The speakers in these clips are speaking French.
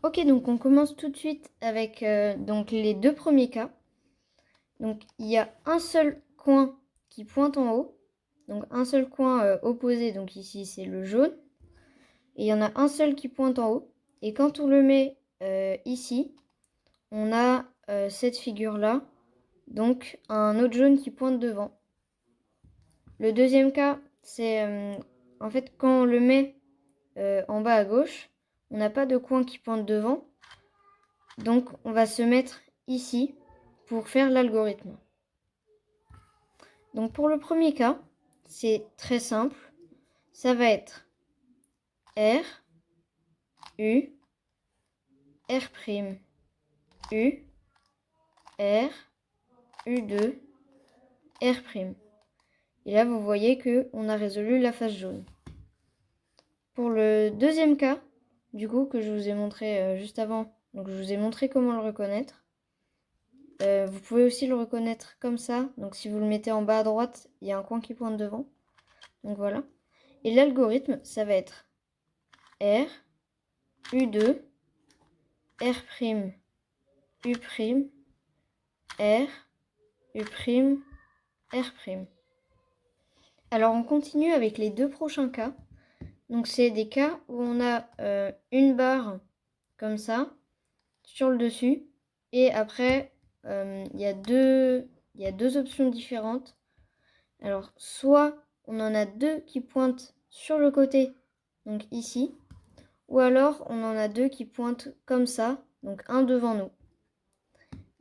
Ok, donc on commence tout de suite avec donc les deux premiers cas. Donc il y a un seul coin qui pointe en haut, donc un seul coin opposé, donc ici c'est le jaune. Et il y en a un seul qui pointe en haut. Et quand on le met ici, on a cette figure-là, donc un autre jaune qui pointe devant. Le deuxième cas, c'est en fait quand on le met en bas à gauche, on n'a pas de coin qui pointe devant. Donc on va se mettre ici pour faire l'algorithme. Donc pour le premier cas, c'est très simple. Ça va être R, U, R', U, R, U2, R'. Et là, vous voyez qu'on a résolu la face jaune. Pour le deuxième cas, du coup, que je vous ai montré juste avant, donc je vous ai montré comment le reconnaître. Vous pouvez aussi le reconnaître comme ça. Donc si vous le mettez en bas à droite, il y a un coin qui pointe devant. Donc voilà. Et l'algorithme, ça va être R, U2, R', U', R, U', R'. Alors on continue avec les deux prochains cas. Donc c'est des cas où on a une barre comme ça sur le dessus. Et après, il y a deux options différentes. Alors soit on en a deux qui pointent sur le côté, donc ici. Ou alors on en a deux qui pointent comme ça, donc un devant nous.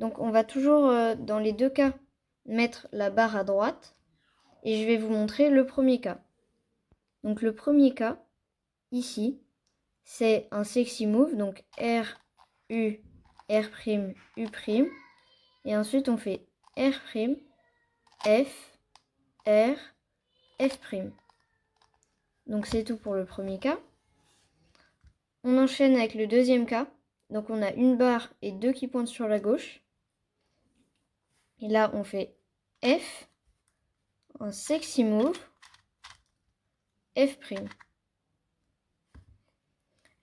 Donc on va toujours dans les deux cas mettre la barre à droite. Et je vais vous montrer le premier cas. Donc le premier cas, ici, c'est un sexy move, donc R, U, R', U'. Et ensuite on fait R', F, R, F'. Donc c'est tout pour le premier cas. On enchaîne avec le deuxième cas. Donc on a une barre et deux qui pointent sur la gauche. Et là on fait F, un sexy move, F'.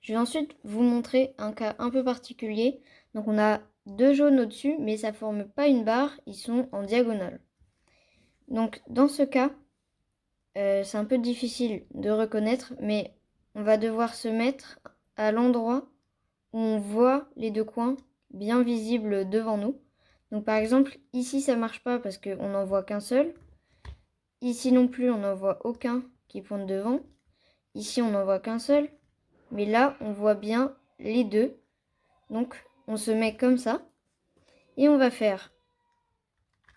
Je vais ensuite vous montrer un cas un peu particulier. Donc on a deux jaunes au-dessus, mais ça ne forme pas une barre, ils sont en diagonale. Donc dans ce cas, c'est un peu difficile de reconnaître, mais on va devoir se mettre à l'endroit où on voit les deux coins bien visibles devant nous. Donc par exemple, ici ça ne marche pas parce qu'on n'en voit qu'un seul. Ici non plus, on n'en voit aucun qui pointe devant. Ici, on n'en voit qu'un seul. Mais là, on voit bien les deux. Donc, on se met comme ça. Et on va faire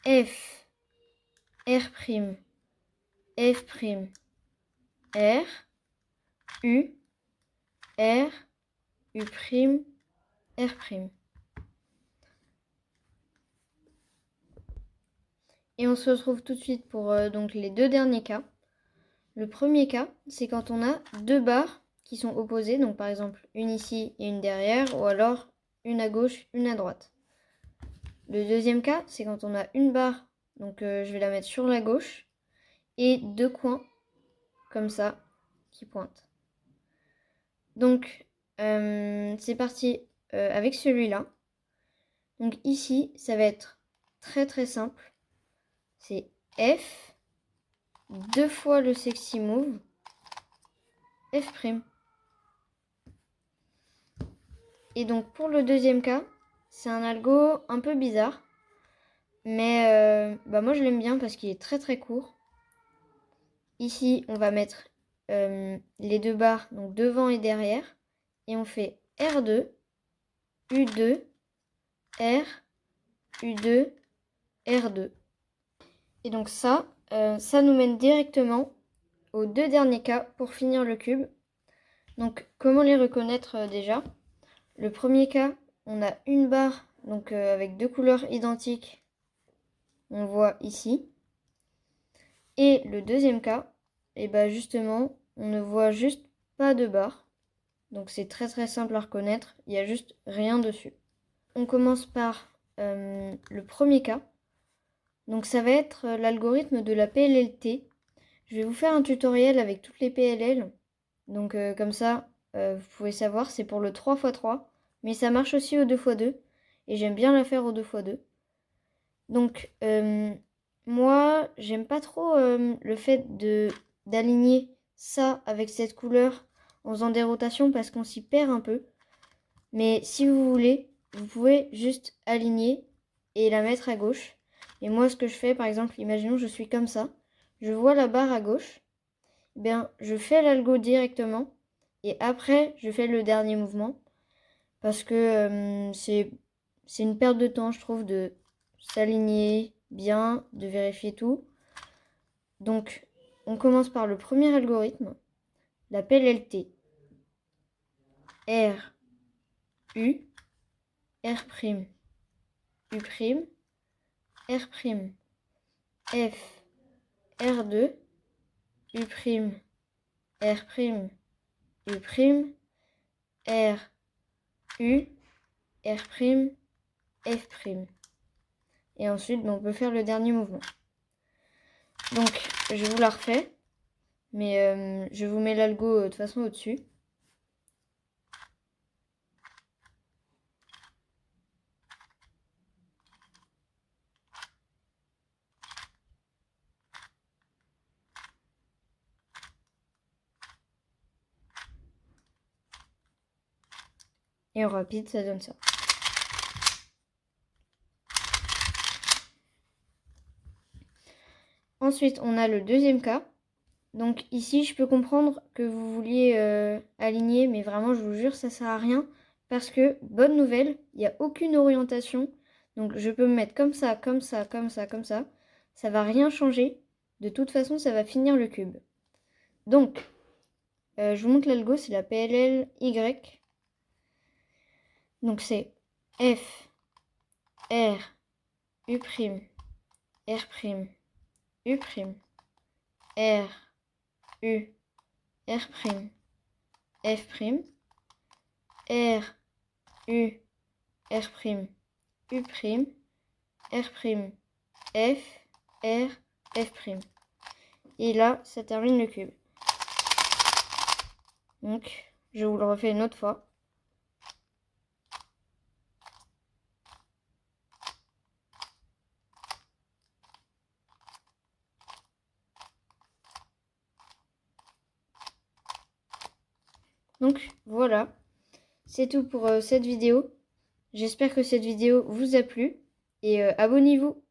F, R', F', R, U, R, U', R'. Et on se retrouve tout de suite pour donc les deux derniers cas. Le premier cas, c'est quand on a deux barres qui sont opposées. Donc par exemple, une ici et une derrière. Ou alors une à gauche, une à droite. Le deuxième cas, c'est quand on a une barre, donc je vais la mettre sur la gauche, et deux coins, comme ça, qui pointent. Donc, c'est parti avec celui-là. Donc ici, ça va être très très simple. C'est F, deux fois le sexy move, F'. Et donc pour le deuxième cas, c'est un algo un peu bizarre. Mais moi je l'aime bien parce qu'il est très très court. Ici, on va mettre les deux barres, donc devant et derrière. Et on fait R2, U2, R, U2, R2. Et donc ça nous mène directement aux deux derniers cas pour finir le cube. Donc comment les reconnaître déjà? Le premier cas, on a une barre donc avec deux couleurs identiques. On voit ici. Et le deuxième cas, et justement, on ne voit juste pas de barre. Donc c'est très très simple à reconnaître, il n'y a juste rien dessus. On commence par le premier cas. Donc ça va être l'algorithme de la PLLT. Je vais vous faire un tutoriel avec toutes les PLL. Donc comme ça, vous pouvez savoir, c'est pour le 3x3. mais ça marche aussi au 2x2, et j'aime bien la faire au 2x2. Donc, moi, j'aime pas trop le fait d'aligner ça avec cette couleur en faisant des rotations parce qu'on s'y perd un peu. Mais si vous voulez, vous pouvez juste aligner et la mettre à gauche. Et moi, ce que je fais, par exemple, imaginons je suis comme ça. Je vois la barre à gauche. Eh bien, je fais l'algo directement. Et après, je fais le dernier mouvement. Parce que c'est une perte de temps, je trouve, de s'aligner bien, de vérifier tout. Donc, on commence par le premier algorithme, la PLLT. R, U, R', U', R', F, R2, U', R', U', R, U, R', F'. Et ensuite, on peut faire le dernier mouvement. Donc, je vous la refais, mais je vous mets l'algo de toute façon au-dessus. Et en rapide, ça donne ça. Ensuite, on a le deuxième cas. Donc ici, je peux comprendre que vous vouliez aligner, mais vraiment, je vous jure, ça sert à rien. Parce que, bonne nouvelle, il n'y a aucune orientation. Donc je peux me mettre comme ça, comme ça, comme ça, comme ça. Ça va rien changer. De toute façon, ça va finir le cube. Donc, je vous montre l'algo, c'est la PLLY. Donc c'est F, R, U', R', U', R, U, R', F', R, U, R', U', R', F, R, F'. Et là, ça termine le cube. Donc, je vous le refais une autre fois. Donc, voilà. C'est tout pour cette vidéo. J'espère que cette vidéo vous a plu. Et abonnez-vous